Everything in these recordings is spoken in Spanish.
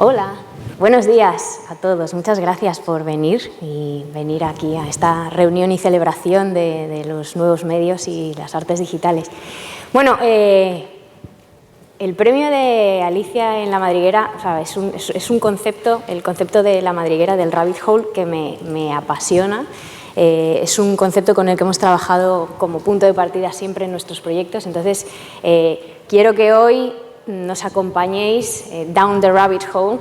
Hola, buenos días a todos. Muchas gracias por venir aquí a esta reunión y celebración de los nuevos medios y las artes digitales. Bueno, el premio de Alicia en la madriguera, o sea, es un concepto, el concepto de la madriguera, del rabbit hole, que me apasiona. Es un concepto con el que hemos trabajado como punto de partida siempre en nuestros proyectos. Entonces, quiero que hoy nos acompañéis down the rabbit hole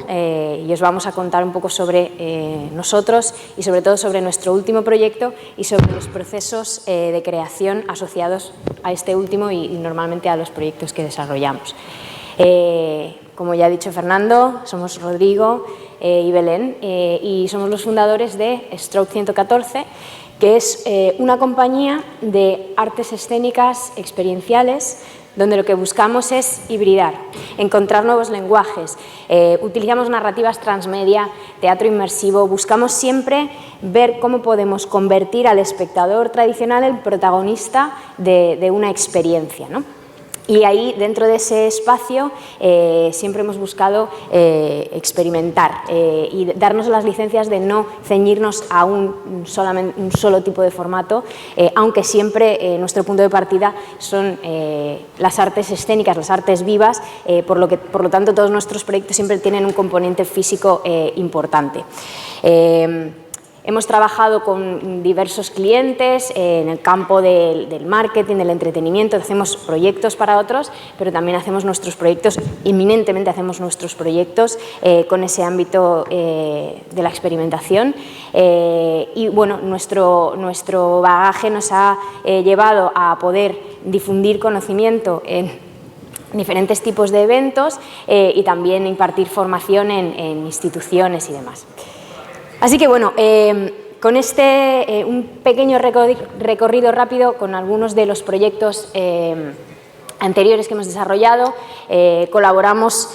y os vamos a contar un poco sobre nosotros y sobre todo sobre nuestro último proyecto y sobre los procesos de creación asociados a este último y normalmente a los proyectos que desarrollamos. Como ya ha dicho Fernando, somos Rodrigo y Belén y somos los fundadores de Stroke 114, que es una compañía de artes escénicas experienciales donde lo que buscamos es hibridar, encontrar nuevos lenguajes, utilizamos narrativas transmedia, teatro inmersivo, buscamos siempre ver cómo podemos convertir al espectador tradicional en protagonista de una experiencia, ¿no? Y ahí, dentro de ese espacio, siempre hemos buscado experimentar y darnos las licencias de no ceñirnos a un solo tipo de formato, aunque siempre nuestro punto de partida son las artes escénicas, las artes vivas, por lo tanto todos nuestros proyectos siempre tienen un componente físico importante. Hemos trabajado con diversos clientes en el campo del marketing, del entretenimiento, hacemos proyectos para otros, pero también hacemos nuestros proyectos, inminentemente hacemos nuestros proyectos con ese ámbito de la experimentación. Y bueno, nuestro bagaje nos ha llevado a poder difundir conocimiento en diferentes tipos de eventos y también impartir formación en instituciones y demás. Así que bueno, con un pequeño recorrido rápido con algunos de los proyectos anteriores que hemos desarrollado, colaboramos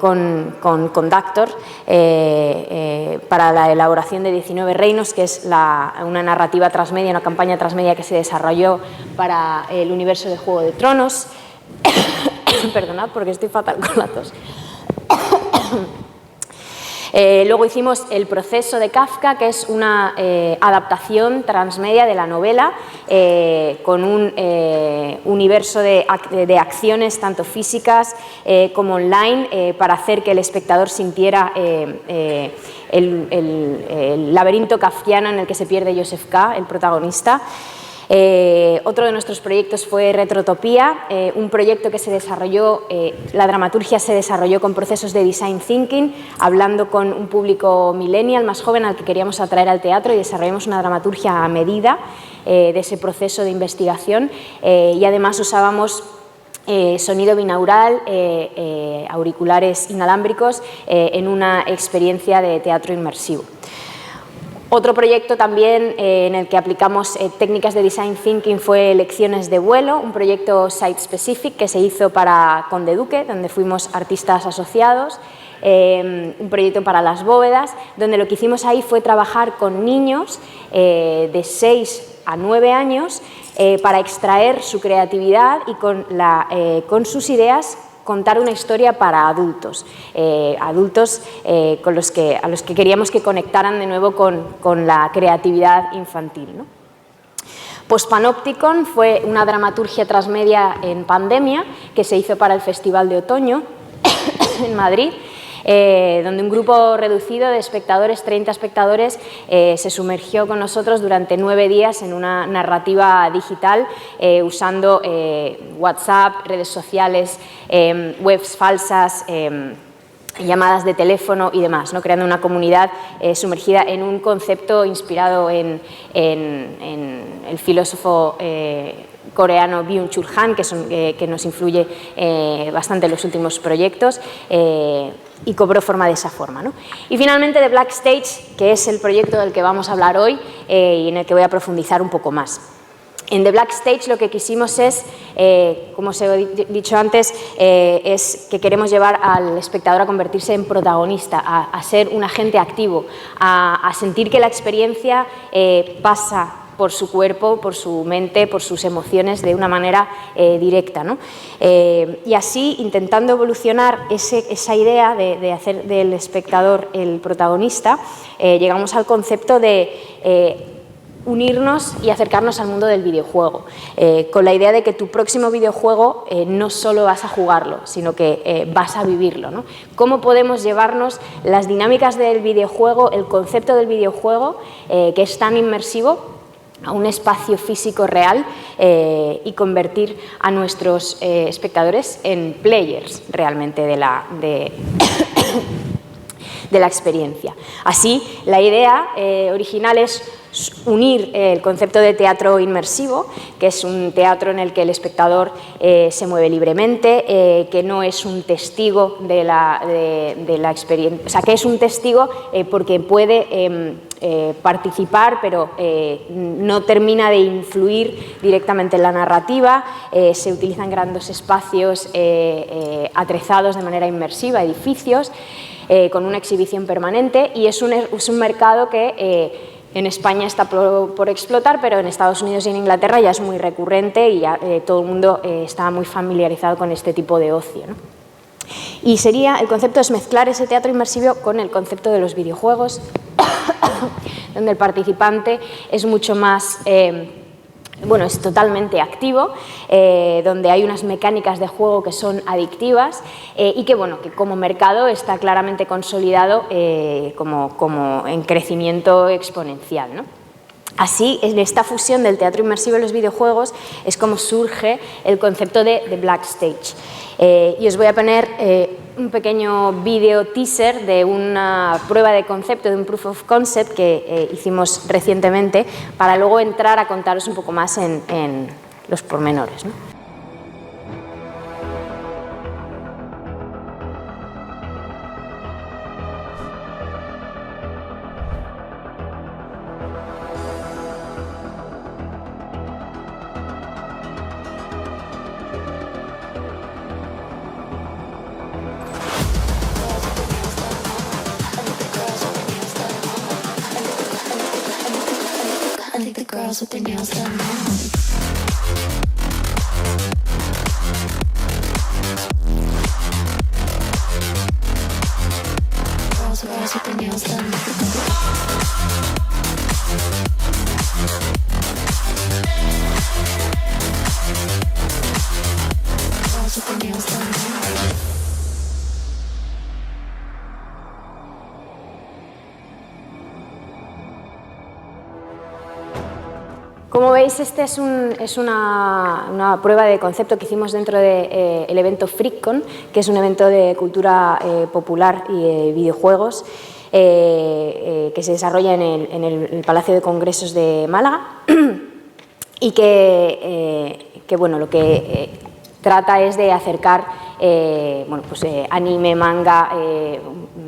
con Conductor para la elaboración de 19 reinos, que es una narrativa transmedia, una campaña transmedia que se desarrolló para el universo de Juego de Tronos. Perdonad porque estoy fatal con la tos. Luego hicimos El proceso de Kafka, que es una adaptación transmedia de la novela con un universo de acciones tanto físicas como online para hacer que el espectador sintiera el laberinto kafkiano en el que se pierde Joseph K., el protagonista. Otro de nuestros proyectos fue Retrotopía, un proyecto que se desarrolló, la dramaturgia se desarrolló con procesos de design thinking, hablando con un público millennial más joven al que queríamos atraer al teatro y desarrollamos una dramaturgia a medida de ese proceso de investigación y además usábamos sonido binaural, auriculares inalámbricos en una experiencia de teatro inmersivo. Otro proyecto también en el que aplicamos técnicas de design thinking fue Lecciones de vuelo, un proyecto site-specific que se hizo para Conde Duque, donde fuimos artistas asociados, un proyecto para Las Bóvedas, donde lo que hicimos ahí fue trabajar con niños de 6 a 9 años para extraer su creatividad y con sus ideas contar una historia para adultos, a los que queríamos que conectaran de nuevo con la creatividad infantil, ¿no? Postpanopticon fue una dramaturgia transmedia en pandemia que se hizo para el Festival de Otoño en Madrid, donde un grupo reducido de espectadores, 30 espectadores, se sumergió con nosotros durante 9 días en una narrativa digital usando WhatsApp, redes sociales, webs falsas, llamadas de teléfono y demás, ¿no? Creando una comunidad sumergida en un concepto inspirado en el filósofo coreano Byung-Chul Han, que nos influye bastante en los últimos proyectos y cobró forma de esa forma, ¿no? Y finalmente The Black Stage, que es el proyecto del que vamos a hablar hoy y en el que voy a profundizar un poco más. En The Black Stage lo que quisimos es, como os he dicho antes, es que queremos llevar al espectador a convertirse en protagonista, a ser un agente activo, a sentir que la experiencia pasa por su cuerpo, por su mente, por sus emociones de una manera directa, ¿no? Y así, intentando evolucionar esa idea de hacer del espectador el protagonista, llegamos al concepto de unirnos y acercarnos al mundo del videojuego, con la idea de que tu próximo videojuego no solo vas a jugarlo, sino que vas a vivirlo, ¿no? ¿Cómo podemos llevarnos las dinámicas del videojuego, el concepto del videojuego, que es tan inmersivo, a un espacio físico real y convertir a nuestros espectadores en players realmente de la experiencia? Así, la idea original es unir el concepto de teatro inmersivo, que es un teatro en el que el espectador se mueve libremente, que no es un testigo de la experiencia, o sea, que es un testigo porque puede participar, pero no termina de influir directamente en la narrativa. Se utilizan grandes espacios atrezados de manera inmersiva, edificios, con una exhibición permanente, y es un mercado que en España está por explotar, pero en Estados Unidos y en Inglaterra ya es muy recurrente y ya todo el mundo está muy familiarizado con este tipo de ocio, ¿no? Y el concepto es mezclar ese teatro inmersivo con el concepto de los videojuegos, donde el participante es mucho más... bueno, es totalmente activo, donde hay unas mecánicas de juego que son adictivas y que, bueno, que como mercado está claramente consolidado como en crecimiento exponencial, ¿no? Así, en esta fusión del teatro inmersivo y los videojuegos es como surge el concepto de Black Stage. Y os voy a poner un pequeño vídeo teaser de una prueba de concepto, de un proof of concept que hicimos recientemente, para luego entrar a contaros un poco más en los pormenores, ¿no? With their nails done. Girls with their nails done. Girls with their nails done. Como veis, esta es una prueba de concepto que hicimos dentro del evento FreakCon, que es un evento de cultura popular y videojuegos que se desarrolla en el Palacio de Congresos de Málaga y que bueno, lo que trata es de acercar bueno, pues, anime, manga,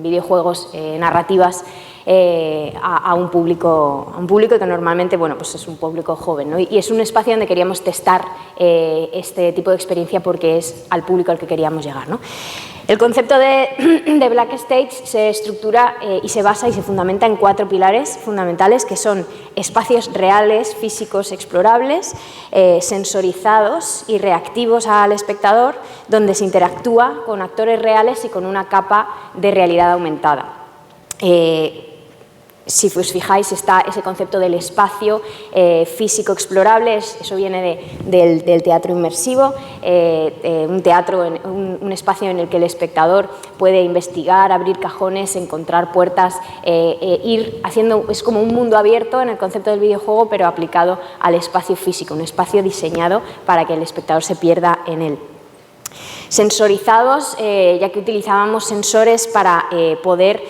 videojuegos, narrativas a un público que normalmente, bueno, pues es un público joven, ¿no? Y es un espacio donde queríamos testar este tipo de experiencia porque es al público al que queríamos llegar, ¿no? El concepto de Black Stage se estructura y se basa y se fundamenta en 4 pilares fundamentales, que son espacios reales, físicos, explorables, sensorizados y reactivos al espectador, donde se interactúa con actores reales y con una capa de realidad aumentada. Si os fijáis, está ese concepto del espacio físico explorable, eso viene del teatro inmersivo, un espacio en el que el espectador puede investigar, abrir cajones, encontrar puertas, ir haciendo, es como un mundo abierto en el concepto del videojuego, pero aplicado al espacio físico, un espacio diseñado para que el espectador se pierda en él. Sensorizados, ya que utilizábamos sensores para poder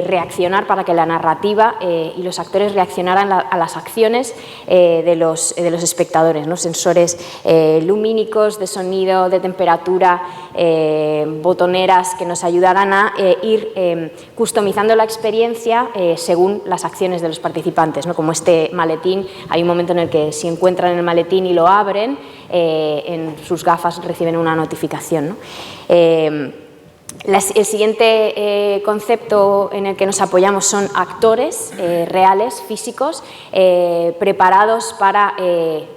reaccionar, para que la narrativa y los actores reaccionaran a las acciones de los espectadores, ¿no? Sensores lumínicos, de sonido, de temperatura, botoneras que nos ayudaran a ir customizando la experiencia según las acciones de los participantes, ¿no? Como este maletín, hay un momento en el que si encuentran el maletín y lo abren, en sus gafas reciben una notificación, ¿no? El siguiente concepto en el que nos apoyamos son actores reales, físicos, preparados para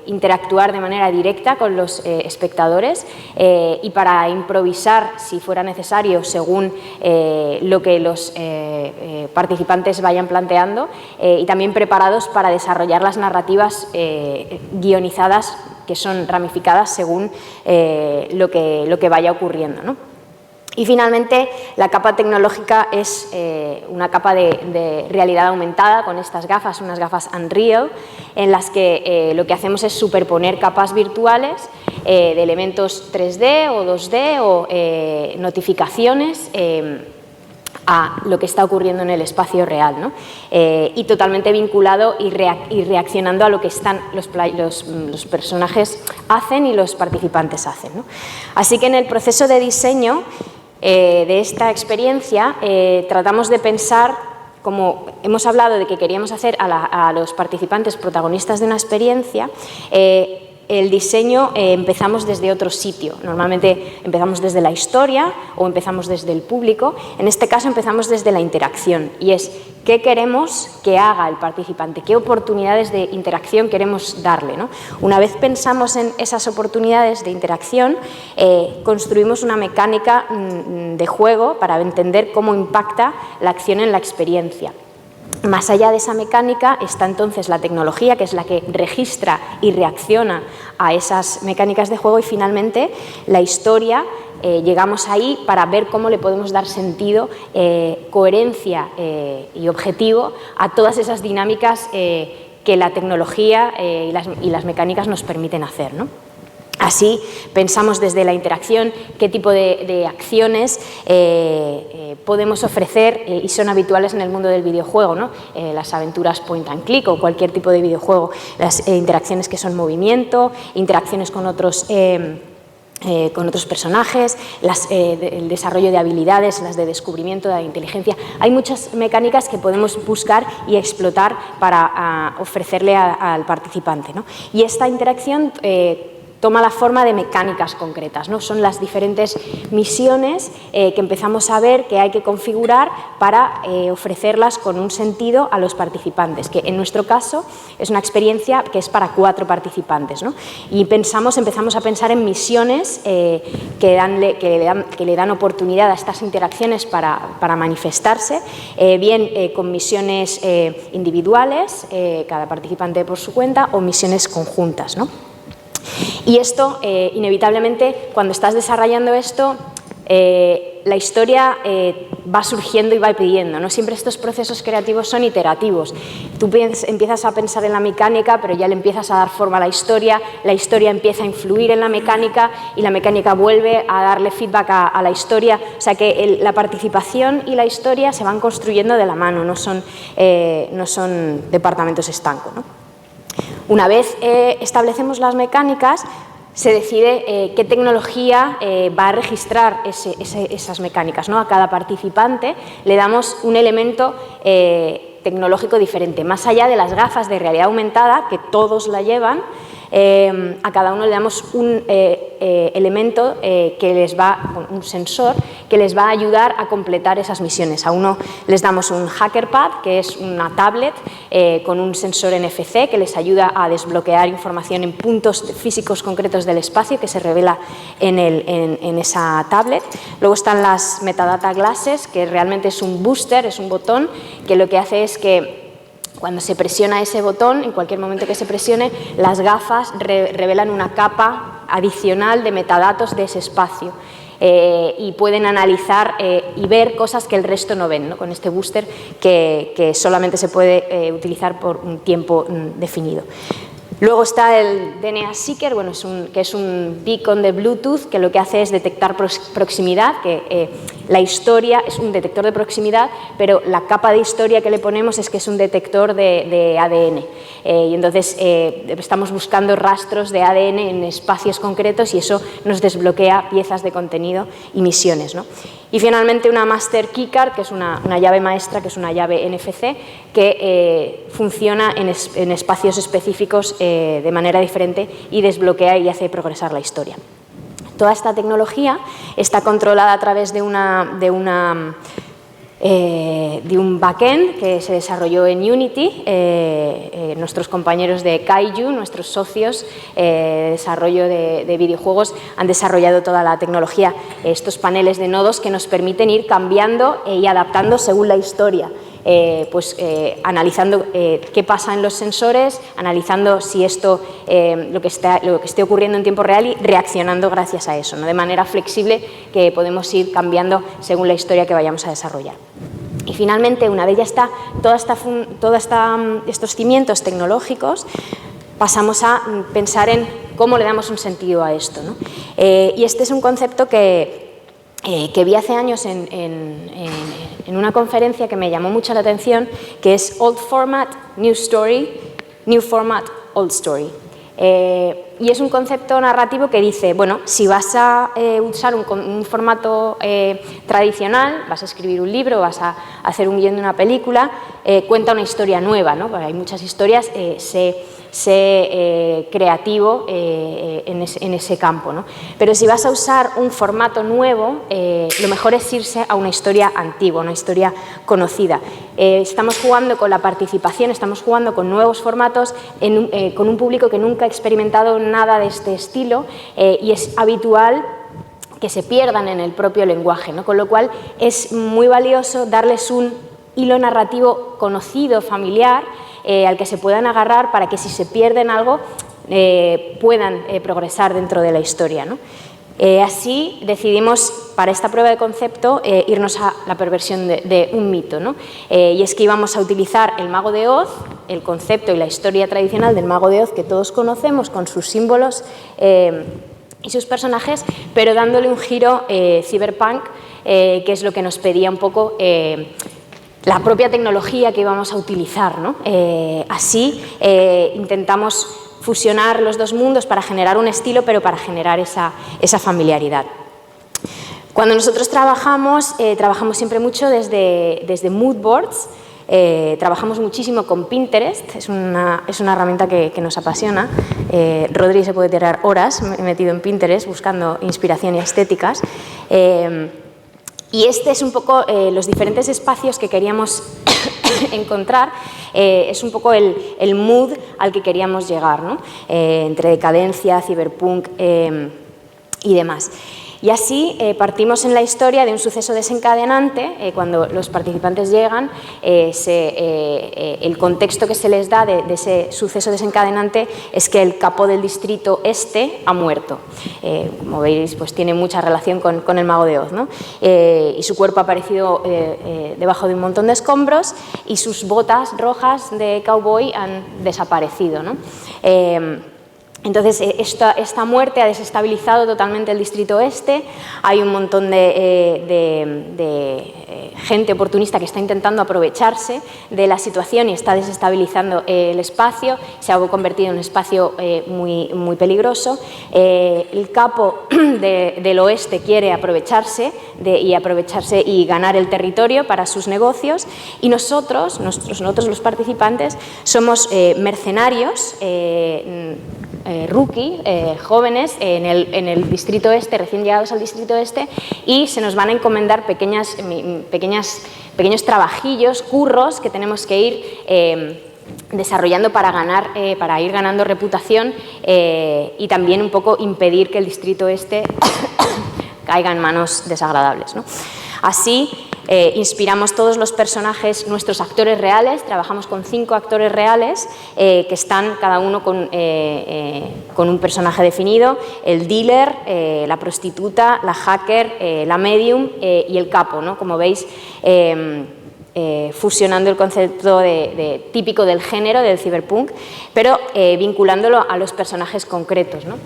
interactuar de manera directa con los espectadores y para improvisar, si fuera necesario, según lo que los participantes vayan planteando, y también preparados para desarrollar las narrativas guionizadas, que son ramificadas según lo que vaya ocurriendo, ¿no? Y finalmente, la capa tecnológica es una capa de realidad aumentada con estas gafas, unas gafas Unreal, en las que lo que hacemos es superponer capas virtuales de elementos 3D o 2D o notificaciones a lo que está ocurriendo en el espacio real, ¿no? Y totalmente vinculado y reaccionando a lo que los personajes hacen y los participantes hacen, ¿no? Así que en el proceso de diseño de esta experiencia tratamos de pensar, como hemos hablado de que queríamos hacer a los participantes protagonistas de una experiencia, el diseño empezamos desde otro sitio. Normalmente empezamos desde la historia o empezamos desde el público. En este caso empezamos desde la interacción, y es qué queremos que haga el participante, qué oportunidades de interacción queremos darle, ¿no? Una vez pensamos en esas oportunidades de interacción, construimos una mecánica de juego para entender cómo impacta la acción en la experiencia. Más allá de esa mecánica está entonces la tecnología, que es la que registra y reacciona a esas mecánicas de juego, y finalmente la historia. Llegamos ahí para ver cómo le podemos dar sentido, coherencia y objetivo a todas esas dinámicas que la tecnología y las mecánicas nos permiten hacer, ¿no? Así pensamos desde la interacción qué tipo de acciones podemos ofrecer y son habituales en el mundo del videojuego, ¿no? Las aventuras point and click o cualquier tipo de videojuego, las interacciones que son movimiento, interacciones con otros personajes, el desarrollo de habilidades, las de descubrimiento, de inteligencia. Hay muchas mecánicas que podemos buscar y explotar para ofrecerle al participante, ¿no? Y esta interacción toma la forma de mecánicas concretas, ¿no? Son las diferentes misiones que empezamos a ver que hay que configurar para ofrecerlas con un sentido a los participantes, que en nuestro caso es una experiencia que es para 4 participantes, ¿no? Y empezamos a pensar en misiones que le dan oportunidad a estas interacciones para manifestarse, bien con misiones individuales, cada participante por su cuenta, o misiones conjuntas, ¿no? Y esto, inevitablemente, cuando estás desarrollando esto, la historia va surgiendo y va pidiendo, ¿no? Siempre estos procesos creativos son iterativos. Tú empiezas a pensar en la mecánica, pero ya le empiezas a dar forma a la historia empieza a influir en la mecánica y la mecánica vuelve a darle feedback a la historia. O sea que la participación y la historia se van construyendo de la mano, no son departamentos estancos, ¿no? Una vez establecemos las mecánicas, se decide qué tecnología va a registrar esas mecánicas, ¿no? A cada participante le damos un elemento tecnológico diferente. Más allá de las gafas de realidad aumentada, que todos la llevan, a cada uno le damos un elemento un sensor que les va a ayudar a completar esas misiones. A uno les damos un HackerPad, que es una tablet con un sensor NFC que les ayuda a desbloquear información en puntos físicos concretos del espacio que se revela en esa tablet. Luego están las Metadata Glasses, que realmente es un booster, es un botón que lo que hace es que cuando se presiona ese botón, en cualquier momento que se presione, las gafas revelan una capa adicional de metadatos de ese espacio y pueden analizar y ver cosas que el resto no ven, ¿no? Con este booster que solamente se puede utilizar por un tiempo definido. Luego está el DNA Seeker, que es un beacon de Bluetooth que lo que hace es detectar proximidad, que la historia es un detector de proximidad, pero la capa de historia que le ponemos es que es un detector de ADN. Y entonces estamos buscando rastros de ADN en espacios concretos y eso nos desbloquea piezas de contenido y misiones, ¿no? Y finalmente una Master Keycard, que es una llave maestra, que es una llave NFC, que funciona en espacios específicos de manera diferente y desbloquea y hace progresar la historia. Toda esta tecnología está controlada a través de un backend que se desarrolló en Unity. Nuestros compañeros de Kaiju, nuestros socios de desarrollo de videojuegos, han desarrollado toda la tecnología, estos paneles de nodos que nos permiten ir cambiando y adaptando según la historia. Analizando qué pasa en los sensores, analizando si esto, lo que esté ocurriendo en tiempo real y reaccionando gracias a eso, ¿no? De manera flexible, que podemos ir cambiando según la historia que vayamos a desarrollar. Y finalmente, una vez ya está estos cimientos tecnológicos, pasamos a pensar en cómo le damos un sentido a esto, ¿no? Y este es un concepto que vi hace años en una conferencia que me llamó mucho la atención, que es Old Format, New Story, New Format, Old Story. Y es un concepto narrativo que dice, bueno, si vas a usar un formato tradicional, vas a escribir un libro, vas a hacer un guión de una película, cuenta una historia nueva, ¿no? Porque hay muchas historias, sé creativo en ese campo, ¿no? Pero si vas a usar un formato nuevo, lo mejor es irse a una historia antigua, una historia conocida. Estamos jugando con la participación, estamos jugando con nuevos formatos, con un público que nunca ha experimentado nada de este estilo, y es habitual que se pierdan en el propio lenguaje, ¿no? Con lo cual es muy valioso darles un hilo narrativo conocido, familiar, al que se puedan agarrar para que si se pierden algo puedan progresar dentro de la historia, ¿no? Así decidimos para esta prueba de concepto irnos a la perversión de un mito, ¿no? Y es que íbamos a utilizar el Mago de Oz, el concepto y la historia tradicional del Mago de Oz que todos conocemos, con sus símbolos y sus personajes, pero dándole un giro cyberpunk, que es lo que nos pedía un poco la propia tecnología que íbamos a utilizar, ¿no? Así intentamos fusionar los dos mundos para generar un estilo, pero para generar esa familiaridad. Cuando nosotros trabajamos siempre mucho desde mood boards. Trabajamos muchísimo con Pinterest, es una herramienta que nos apasiona. Rodri se puede tirar horas metido en Pinterest buscando inspiración y estéticas. Y este es un poco los diferentes espacios que queríamos encontrar, es un poco el mood al que queríamos llegar, ¿no? Entre decadencia, cyberpunk y demás. Y así partimos en la historia de un suceso desencadenante. Cuando los participantes llegan, el contexto que se les da de ese suceso desencadenante es que el capo del distrito este ha muerto. Como veis, pues tiene mucha relación con el Mago de Oz, ¿no? Y su cuerpo ha aparecido debajo de un montón de escombros y sus botas rojas de cowboy han desaparecido, ¿no? Entonces, esta muerte ha desestabilizado totalmente el distrito este. Hay un montón de gente oportunista que está intentando aprovecharse de la situación y está desestabilizando el espacio. Se ha convertido en un espacio muy peligroso. El capo del oeste quiere aprovecharse y ganar el territorio para sus negocios. Y nosotros los participantes, somos mercenarios, rookie, jóvenes en el distrito este, recién llegados al distrito este, y se nos van a encomendar pequeños trabajillos, curros que tenemos que ir desarrollando para ir ganando reputación y también un poco impedir que el distrito este caiga en manos desagradables, ¿no? Así inspiramos todos los personajes, nuestros actores reales. Trabajamos con 5 actores reales que están cada uno con un personaje definido: el dealer, la prostituta, la hacker, la medium y el capo, ¿no? Como veis, fusionando el concepto típico del género, del cyberpunk, pero vinculándolo a los personajes concretos, ¿no?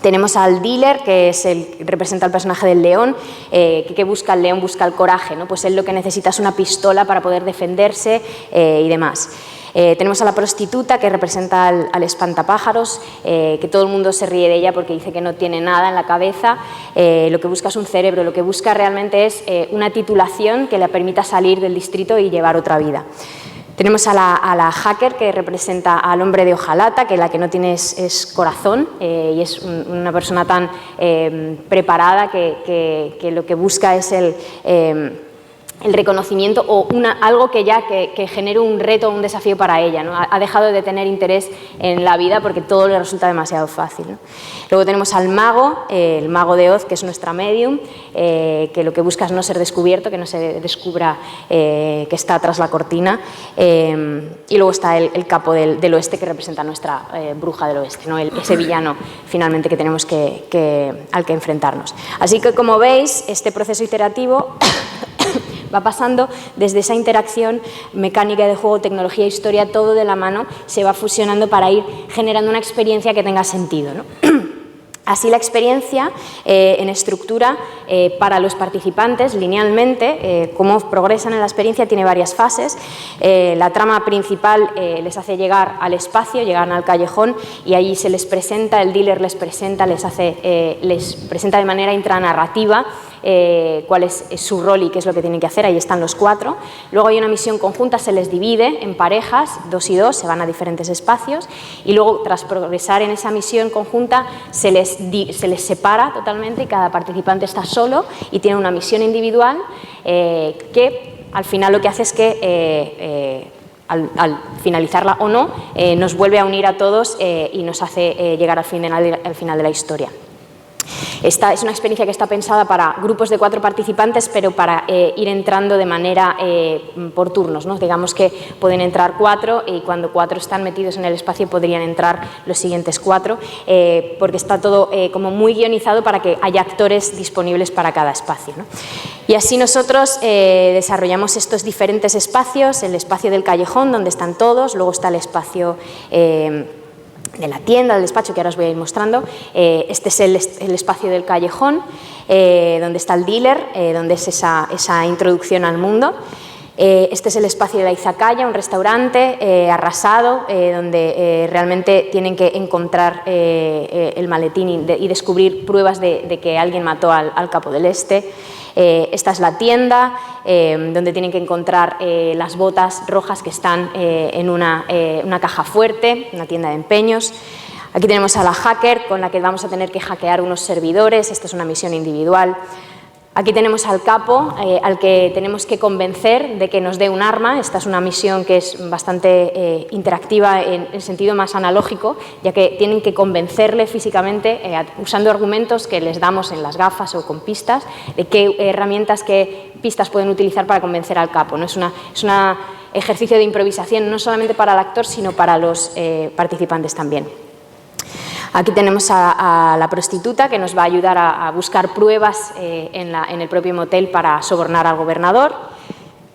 Tenemos al dealer, que representa al personaje del león. ¿Qué busca el león? Busca el coraje, ¿no? Pues él lo que necesita es una pistola para poder defenderse y demás. Tenemos a la prostituta, que representa al espantapájaros, que todo el mundo se ríe de ella porque dice que no tiene nada en la cabeza. Lo que busca es un cerebro, lo que busca realmente es una titulación que le permita salir del distrito y llevar otra vida. Tenemos a la hacker, que representa al hombre de hojalata, que la que no tiene es corazón, y es una persona tan preparada que lo que busca es el reconocimiento o algo que genere un reto o un desafío para ella, ¿no? Ha dejado de tener interés en la vida porque todo le resulta demasiado fácil, ¿no? Luego tenemos al mago, el mago de Oz, que es nuestra medium, que lo que busca es no ser descubierto, que no se descubra que está tras la cortina. Y luego está el capo del oeste, que representa a nuestra bruja del oeste, ¿no? Ese villano finalmente que tenemos al que enfrentarnos. Así que, como veis, este proceso iterativo va pasando desde esa interacción, mecánica de juego, tecnología, historia, todo de la mano, se va fusionando para ir generando una experiencia que tenga sentido, ¿no? Así la experiencia en estructura para los participantes linealmente, cómo progresan en la experiencia, tiene varias fases. La trama principal les hace llegar al espacio, llegan al callejón y allí se les presenta, el dealer les presenta de manera intranarrativa cuál es su rol y qué es lo que tienen que hacer. Ahí están los 4. Luego hay una misión conjunta, se les divide en parejas, 2 y 2, se van a diferentes espacios y luego, tras progresar en esa misión conjunta, se les separa totalmente y cada participante está solo y tiene una misión individual que al final lo que hace es que al finalizarla o no, nos vuelve a unir a todos y nos hace llegar al final de la historia. Esta es una experiencia que está pensada para grupos de 4 participantes, pero para ir entrando de manera por turnos, ¿no? Digamos que pueden entrar 4 y cuando 4 están metidos en el espacio podrían entrar los siguientes 4, porque está todo como muy guionizado para que haya actores disponibles para cada espacio, ¿no? Y así nosotros desarrollamos estos diferentes espacios, el espacio del callejón donde están todos, luego está el espacio de la tienda, del despacho, que ahora os voy a ir mostrando. Este es el espacio del callejón, donde está el dealer, donde es esa introducción al mundo. Este es el espacio de la izakaya, un restaurante arrasado, donde realmente tienen que encontrar el maletín y descubrir pruebas de que alguien mató al capo del este. Esta es la tienda, donde tienen que encontrar las botas rojas que están en una caja fuerte, una tienda de empeños. Aquí tenemos a la hacker, con la que vamos a tener que hackear unos servidores. Esta es una misión individual. Aquí tenemos al capo, al que tenemos que convencer de que nos dé un arma. Esta es una misión que es bastante interactiva en el sentido más analógico, ya que tienen que convencerle físicamente, usando argumentos que les damos en las gafas o con pistas, de qué herramientas, qué pistas pueden utilizar para convencer al capo, ¿no? Es un ejercicio de improvisación no solamente para el actor, sino para los participantes también. Aquí tenemos a la prostituta, que nos va a ayudar a buscar pruebas en el propio motel para sobornar al gobernador.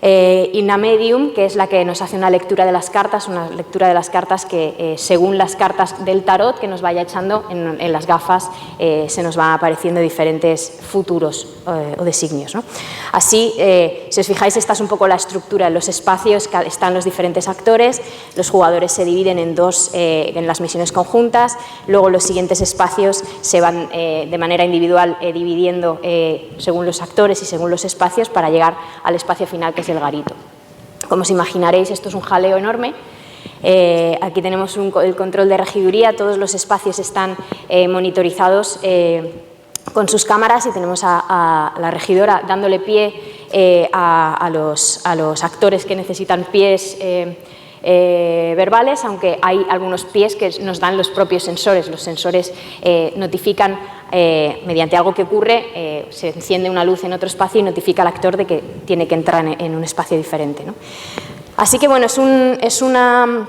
Y una medium, que es la que nos hace una lectura de las cartas, que según las cartas del tarot que nos vaya echando en las gafas, se nos van apareciendo diferentes futuros o designios, ¿no? Así, si os fijáis, esta es un poco la estructura. En los espacios están los diferentes actores, los jugadores se dividen en 2 en las misiones conjuntas, luego los siguientes espacios se van de manera individual dividiendo según los actores y según los espacios para llegar al espacio final, que es el garito. Como os imaginaréis, esto es un jaleo enorme. Aquí tenemos el control de regiduría, todos los espacios están monitorizados con sus cámaras y tenemos a la regidora dándole pie a los actores que necesitan pies verbales, aunque hay algunos pies que nos dan los propios sensores. Los sensores notifican mediante algo que ocurre, se enciende una luz en otro espacio y notifica al actor de que tiene que entrar en un espacio diferente, ¿no? Así que bueno, es una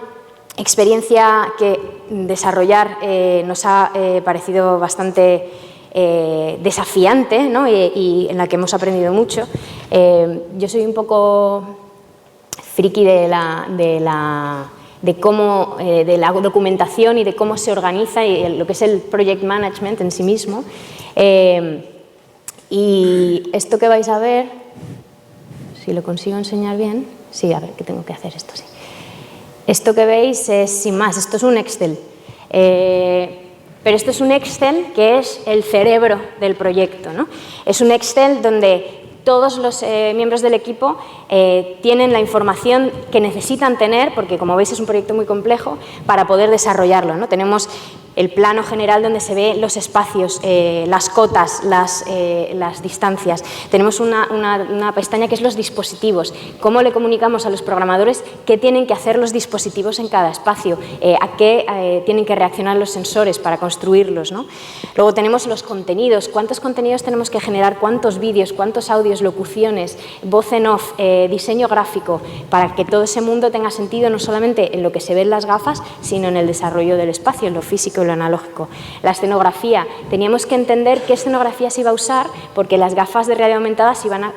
experiencia que desarrollar nos ha parecido bastante desafiante, ¿no? y en la que hemos aprendido mucho. Yo soy un poco friki de la documentación y de cómo se organiza y lo que es el project management en sí mismo. Y esto que vais a ver, si lo consigo enseñar bien, sí, a ver, ¿qué tengo que hacer? Esto sí. Esto que veis es sin más, esto es un Excel. Pero esto es un Excel que es el cerebro del proyecto, ¿no? Es un Excel donde todos los miembros del equipo tienen la información que necesitan tener, porque como veis es un proyecto muy complejo, para poder desarrollarlo, ¿no? Tenemos el plano general donde se ve los espacios, las cotas, las distancias. Tenemos una pestaña que es los dispositivos. ¿Cómo le comunicamos a los programadores qué tienen que hacer los dispositivos en cada espacio? ¿A qué tienen que reaccionar los sensores para construirlos, ¿no? Luego tenemos los contenidos. ¿Cuántos contenidos tenemos que generar? ¿Cuántos vídeos? ¿Cuántos audios? Locuciones, voz en off, diseño gráfico, para que todo ese mundo tenga sentido no solamente en lo que se ve en las gafas, sino en el desarrollo del espacio, en lo físico y lo analógico. La escenografía, teníamos que entender qué escenografía se iba a usar, porque las gafas de realidad aumentada, si van a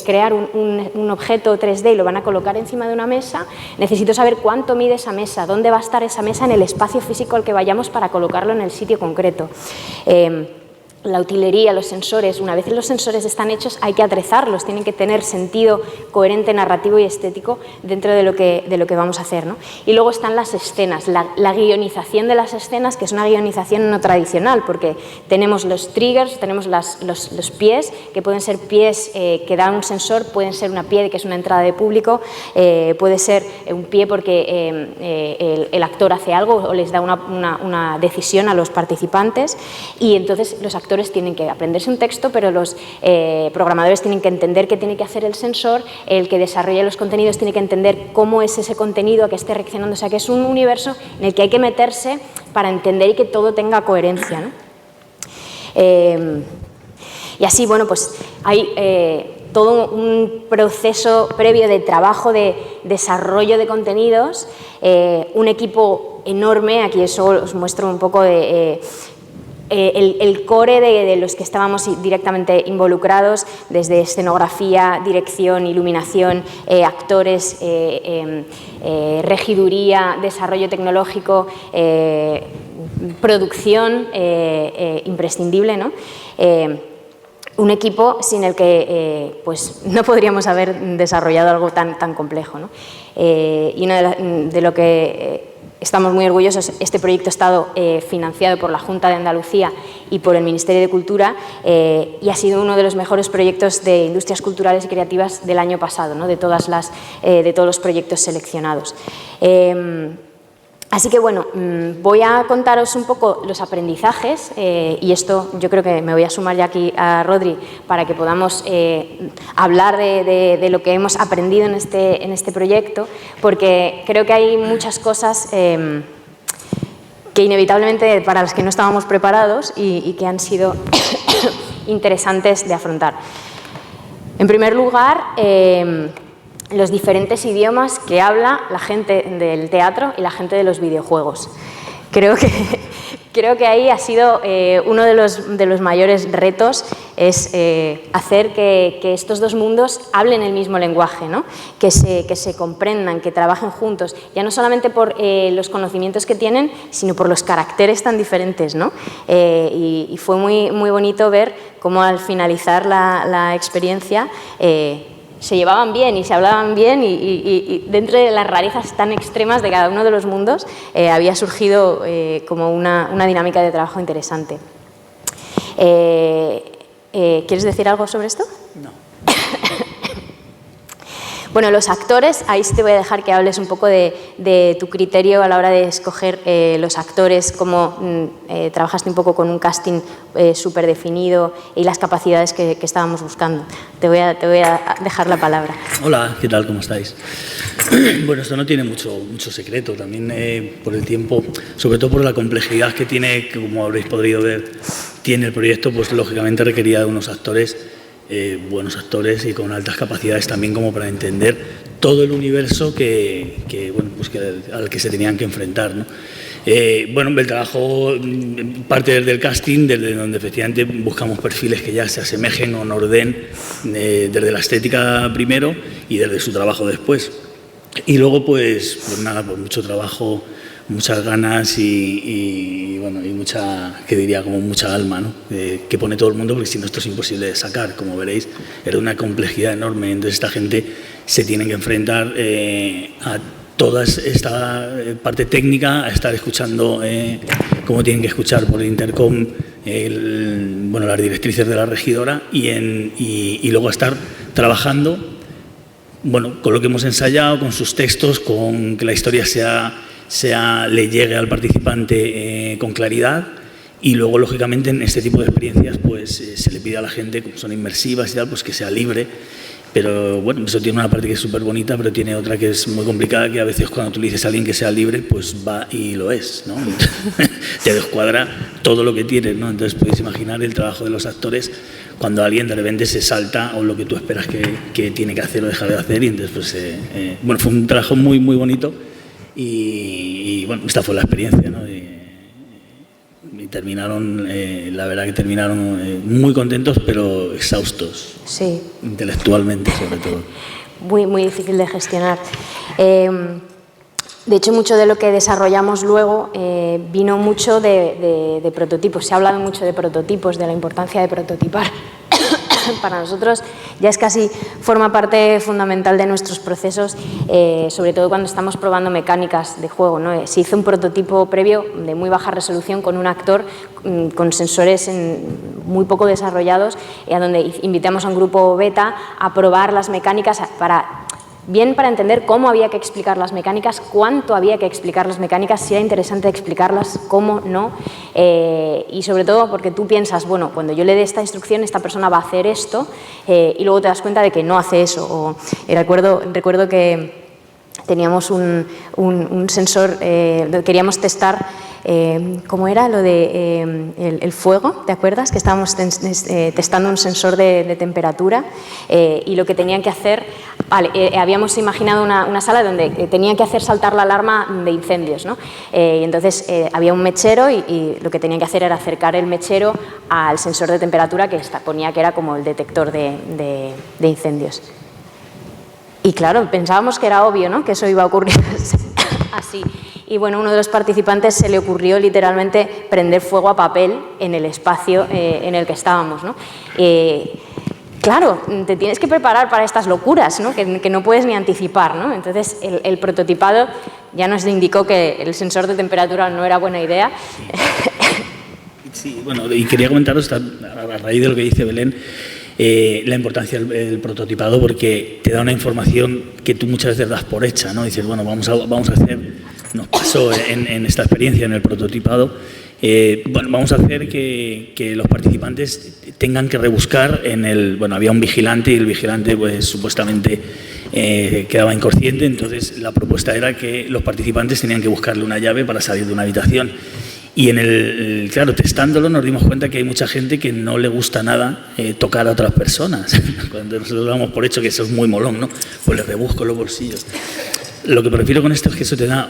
crear un objeto 3D y lo van a colocar encima de una mesa, necesito saber cuánto mide esa mesa, dónde va a estar esa mesa en el espacio físico al que vayamos para colocarlo en el sitio concreto. La utilería, los sensores, una vez los sensores están hechos hay que atrezarlos, tienen que tener sentido coherente, narrativo y estético dentro de lo que vamos a hacer, ¿no? Y luego están las escenas, la guionización de las escenas, que es una guionización no tradicional, porque tenemos los triggers, tenemos los pies, que pueden ser pies que da un sensor, pueden ser una pie que es una entrada de público, puede ser un pie porque el actor hace algo o les da una decisión a los participantes, y entonces los actores tienen que aprenderse un texto, pero los programadores tienen que entender qué tiene que hacer el sensor, el que desarrolla los contenidos tiene que entender cómo es ese contenido, a qué esté reaccionando, o sea que es un universo en el que hay que meterse para entender y que todo tenga coherencia, ¿no? Y así, bueno, pues hay todo un proceso previo de trabajo de desarrollo de contenidos, un equipo enorme, aquí eso os muestro un poco de el core de los que estábamos directamente involucrados, desde escenografía, dirección, iluminación, actores, regiduría, desarrollo tecnológico, producción, imprescindible, ¿no? Un equipo sin el que pues no podríamos haber desarrollado algo tan complejo, ¿no? Y de lo que estamos muy orgullosos, este proyecto ha estado financiado por la Junta de Andalucía y por el Ministerio de Cultura, y ha sido uno de los mejores proyectos de industrias culturales y creativas del año pasado, ¿no? de todos los proyectos seleccionados. Así que bueno, voy a contaros un poco los aprendizajes, y esto yo creo que me voy a sumar ya aquí a Rodri para que podamos hablar de lo que hemos aprendido en este proyecto, porque creo que hay muchas cosas que inevitablemente para las que no estábamos preparados y que han sido interesantes de afrontar. En primer lugar, los diferentes idiomas que habla la gente del teatro y la gente de los videojuegos. Creo que ahí ha sido uno de los mayores retos, es hacer que estos dos mundos hablen el mismo lenguaje, ¿no? que se comprendan, que trabajen juntos, ya no solamente por los conocimientos que tienen, sino por los caracteres tan diferentes, ¿no? Y fue muy bonito ver cómo al finalizar la experiencia se llevaban bien y se hablaban bien, y dentro de las rarezas tan extremas de cada uno de los mundos había surgido como una dinámica de trabajo interesante. ¿Quieres decir algo sobre esto? No. Bueno, los actores, ahí sí te voy a dejar que hables un poco de tu criterio a la hora de escoger los actores, cómo trabajaste un poco con un casting súper definido y las capacidades que estábamos buscando. Te voy a dejar la palabra. Hola, ¿qué tal? ¿Cómo estáis? Bueno, esto no tiene mucho secreto, también por el tiempo, sobre todo por la complejidad que tiene, que como habréis podido ver, tiene el proyecto, pues lógicamente requería de unos actores, buenos actores y con altas capacidades también como para entender todo el universo al que se tenían que enfrentar, ¿no? Bueno, el trabajo parte desde el casting, desde donde efectivamente buscamos perfiles que ya se asemejen o nos den desde la estética primero y desde su trabajo después. Y luego pues nada, pues mucho trabajo, muchas ganas y mucha, que diría, como mucha alma, ¿no? Que pone todo el mundo, porque si no esto es imposible de sacar, como veréis, era una complejidad enorme. Entonces esta gente se tiene que enfrentar a toda esta parte técnica, a estar escuchando cómo tienen que escuchar por el intercom las directrices de la regidora y luego a estar trabajando bueno, con lo que hemos ensayado, con sus textos, con que la historia le llegue al participante con claridad. Y luego, lógicamente, en este tipo de experiencias pues se le pide a la gente, como son inmersivas y tal, pues que sea libre. Pero bueno, eso tiene una parte que es súper bonita, pero tiene otra que es muy complicada, que a veces cuando tú le dices a alguien que sea libre, pues va y lo es, ¿no? Te descuadra todo lo que tienes, ¿no? Entonces puedes imaginar el trabajo de los actores cuando alguien de repente se salta o lo que tú esperas que tiene que hacer o dejar de hacer. Y entonces, pues, bueno, fue un trabajo muy, muy bonito y bueno, esta fue la experiencia, ¿no? Y terminaron, la verdad que terminaron muy contentos, pero exhaustos. Sí. Intelectualmente, sobre todo. Muy, muy difícil de gestionar. De hecho, mucho de lo que desarrollamos luego vino mucho de prototipos. Se ha hablado mucho de prototipos, de la importancia de prototipar. Para nosotros ya es casi, forma parte fundamental de nuestros procesos, sobre todo cuando estamos probando mecánicas de juego, ¿no? Se hizo un prototipo previo de muy baja resolución con un actor con sensores muy poco desarrollados, a donde invitamos a un grupo beta a probar las mecánicas para entender cómo había que explicar las mecánicas, cuánto había que explicar las mecánicas, si era interesante explicarlas, cómo no, y sobre todo porque tú piensas, bueno, cuando yo le dé esta instrucción, esta persona va a hacer esto, y luego te das cuenta de que no hace eso. Recuerdo que teníamos un sensor, queríamos testar, ¿cómo era? Lo de el fuego, ¿te acuerdas? Que estábamos testando un sensor de temperatura, y lo que tenían que hacer, habíamos imaginado una sala donde tenían que hacer saltar la alarma de incendios, ¿no? Y entonces había un mechero y lo que tenían que hacer era acercar el mechero al sensor de temperatura que ponía que era como el detector de incendios. Y claro, pensábamos que era obvio, ¿no? Que eso iba a ocurrir así. Y bueno, uno de los participantes se le ocurrió literalmente prender fuego a papel en el espacio en el que estábamos, ¿no? Claro, te tienes que preparar para estas locuras, ¿no? Que no puedes ni anticipar, ¿no? Entonces, el prototipado ya nos indicó que el sensor de temperatura no era buena idea. Sí, bueno, y quería comentaros, a raíz de lo que dice Belén, la importancia del prototipado, porque te da una información que tú muchas veces das por hecha, ¿no? Dices, bueno, vamos a hacer, nos pasó en esta experiencia en el prototipado, bueno, vamos a hacer que los participantes tengan que rebuscar bueno, había un vigilante y el vigilante pues supuestamente quedaba inconsciente, entonces la propuesta era que los participantes tenían que buscarle una llave para salir de una habitación. Y claro, testándolo nos dimos cuenta que hay mucha gente que no le gusta nada tocar a otras personas. Cuando nosotros damos por hecho que eso es muy molón, ¿no? Pues les rebusco los bolsillos. Lo que prefiero con esto es que eso te da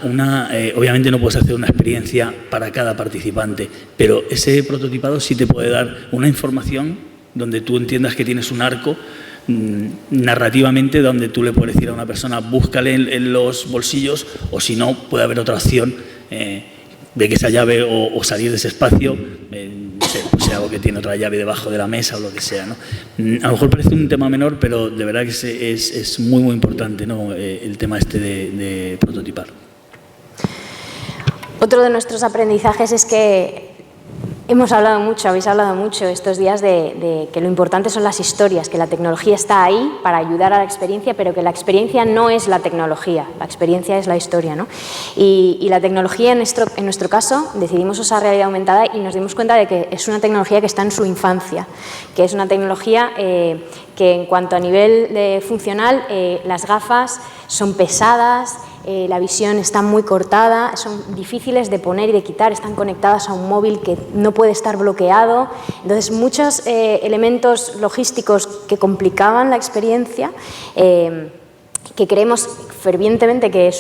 obviamente no puedes hacer una experiencia para cada participante, pero ese prototipado sí te puede dar una información donde tú entiendas que tienes un arco narrativamente donde tú le puedes decir a una persona búscale en los bolsillos, o si no puede haber otra opción de que esa llave o salir de ese espacio, no sé, pues sea algo que tiene otra llave debajo de la mesa o lo que sea, ¿no? A lo mejor parece un tema menor, pero de verdad que es muy, muy importante, ¿no? El tema este de prototipar. Otro de nuestros aprendizajes es que habéis hablado mucho estos días de que lo importante son las historias, que la tecnología está ahí para ayudar a la experiencia, pero que la experiencia no es la tecnología, la experiencia es la historia, ¿no? Y la tecnología, en nuestro caso, decidimos usar realidad aumentada y nos dimos cuenta de que es una tecnología que está en su infancia, que es una tecnología que en cuanto a nivel funcional, las gafas son pesadas, la visión está muy cortada, son difíciles de poner y de quitar, están conectadas a un móvil que no puede estar bloqueado. Entonces, muchos elementos logísticos que complicaban la experiencia, que creemos fervientemente que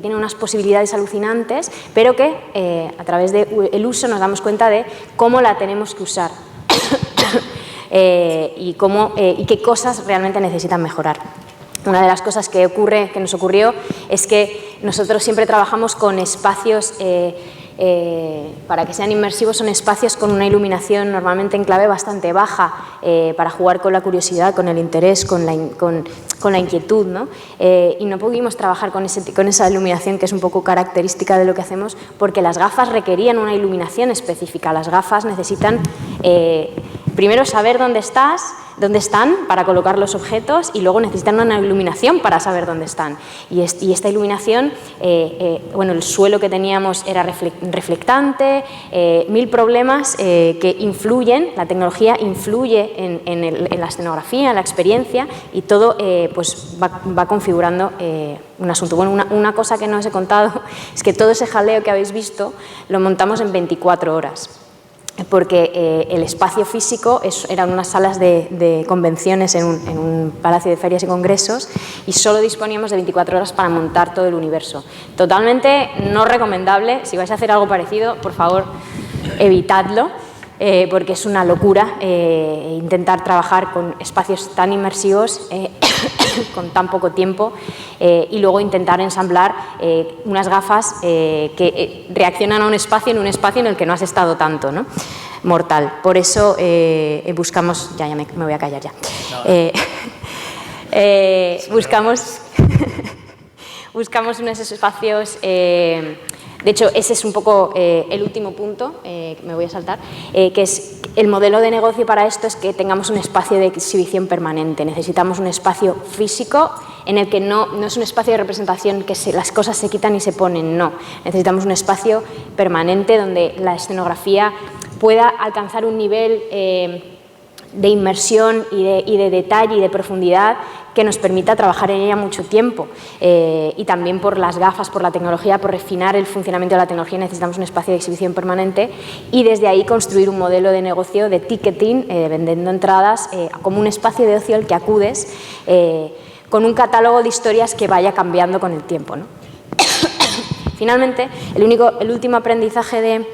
tiene unas posibilidades alucinantes, pero que a través del uso nos damos cuenta de cómo la tenemos que usar y qué cosas realmente necesitan mejorar. Una de las cosas que nos ocurrió es que nosotros siempre trabajamos con espacios, para que sean inmersivos, son espacios con una iluminación normalmente en clave bastante baja, para jugar con la curiosidad, con el interés, con la inquietud, ¿no? Y no pudimos trabajar con esa iluminación que es un poco característica de lo que hacemos, porque las gafas requerían una iluminación específica. Las gafas necesitan primero saber dónde estás, dónde están para colocar los objetos y luego necesitan una iluminación para saber dónde están. Y esta iluminación, bueno, el suelo que teníamos era reflectante, 1000 problemas que influyen, la tecnología influye en la escenografía, en la experiencia, y todo pues va configurando un asunto. Bueno, una cosa que no os he contado es que todo ese jaleo que habéis visto lo montamos en 24 horas. Porque el espacio físico eran unas salas de convenciones en un palacio de ferias y congresos, y solo disponíamos de 24 horas para montar todo el universo. Totalmente no recomendable. Si vais a hacer algo parecido, por favor, evitadlo, porque es una locura intentar trabajar con espacios tan inmersivos con tan poco tiempo, y luego intentar ensamblar unas gafas que reaccionan a un espacio en el que no has estado tanto, ¿no? Mortal. Por eso buscamos... Ya me voy a callar ya. Buscamos unos espacios... de hecho, ese es un poco el último punto, que me voy a saltar, que es el modelo de negocio para esto es que tengamos un espacio de exhibición permanente. Necesitamos un espacio físico en el que no es un espacio de representación que las cosas se quitan y se ponen, no. Necesitamos un espacio permanente donde la escenografía pueda alcanzar un nivel de inmersión y de detalle y de profundidad que nos permita trabajar en ella mucho tiempo, y también por las gafas, por la tecnología, por refinar el funcionamiento de la tecnología necesitamos un espacio de exhibición permanente, y desde ahí construir un modelo de negocio de ticketing, vendiendo entradas como un espacio de ocio al que acudes con un catálogo de historias que vaya cambiando con el tiempo, ¿no? Finalmente, el último aprendizaje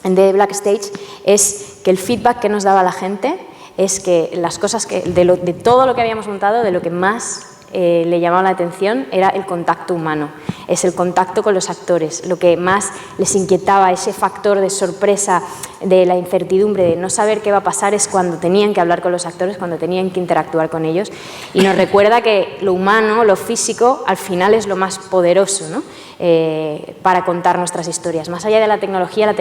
de Black Stage es que el feedback que nos daba la gente es que las cosas de todo lo que habíamos montado, de lo que más le llamaba la atención era el contacto humano, es el contacto con los actores, lo que más les inquietaba, ese factor de sorpresa, de la incertidumbre, de no saber qué va a pasar, es cuando tenían que hablar con los actores, cuando tenían que interactuar con ellos, y nos recuerda que lo humano, lo físico, al final es lo más poderoso, ¿no? Para contar nuestras historias. Más allá de la tecnología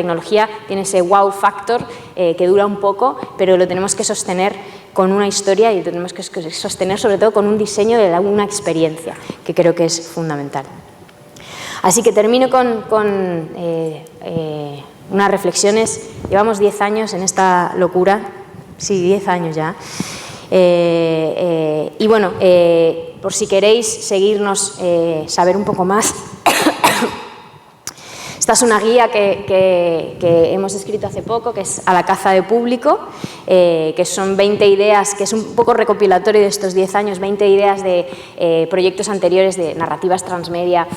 tiene ese wow factor que dura un poco, pero lo tenemos que sostener con una historia y lo tenemos que sostener sobre todo con un diseño de una experiencia, que creo que es fundamental. Así que termino con unas reflexiones. Llevamos 10 años en esta locura, sí, 10 años ya. Y bueno, por si queréis seguirnos, saber un poco más, esta es una guía que hemos escrito hace poco, que es A la caza de público, que son 20 ideas, que es un poco recopilatorio de estos 10 años, 20 ideas de proyectos anteriores de narrativas transmedia,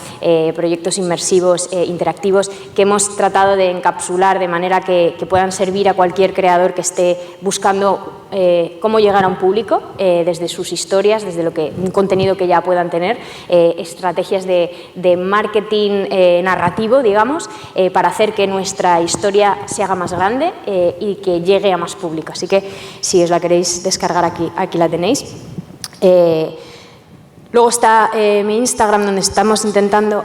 proyectos inmersivos, interactivos, que hemos tratado de encapsular de manera que puedan servir a cualquier creador que esté buscando cómo llegar a un público, desde sus historias, desde un contenido que ya puedan tener, estrategias de marketing narrativo, digamos, para hacer que nuestra historia se haga más grande y que llegue a más público. Así que si os la queréis descargar aquí la tenéis. Luego está mi Instagram, donde estamos intentando,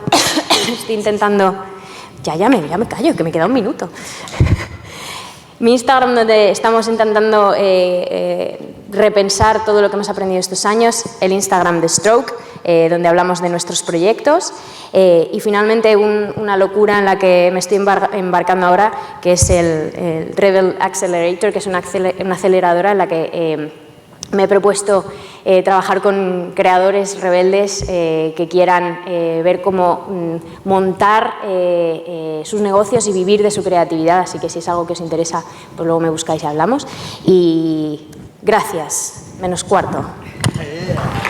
estoy intentando, ya me callo, que me queda un minuto. Mi Instagram, donde estamos intentando repensar todo lo que hemos aprendido estos años, el Instagram de Stroke, donde hablamos de nuestros proyectos, y finalmente una locura en la que me estoy embarcando ahora, que es el Rebel Accelerator, que es una aceleradora en la que me he propuesto trabajar con creadores rebeldes que quieran ver cómo montar sus negocios y vivir de su creatividad. Así que si es algo que os interesa, pues luego me buscáis y hablamos. Y gracias, -4.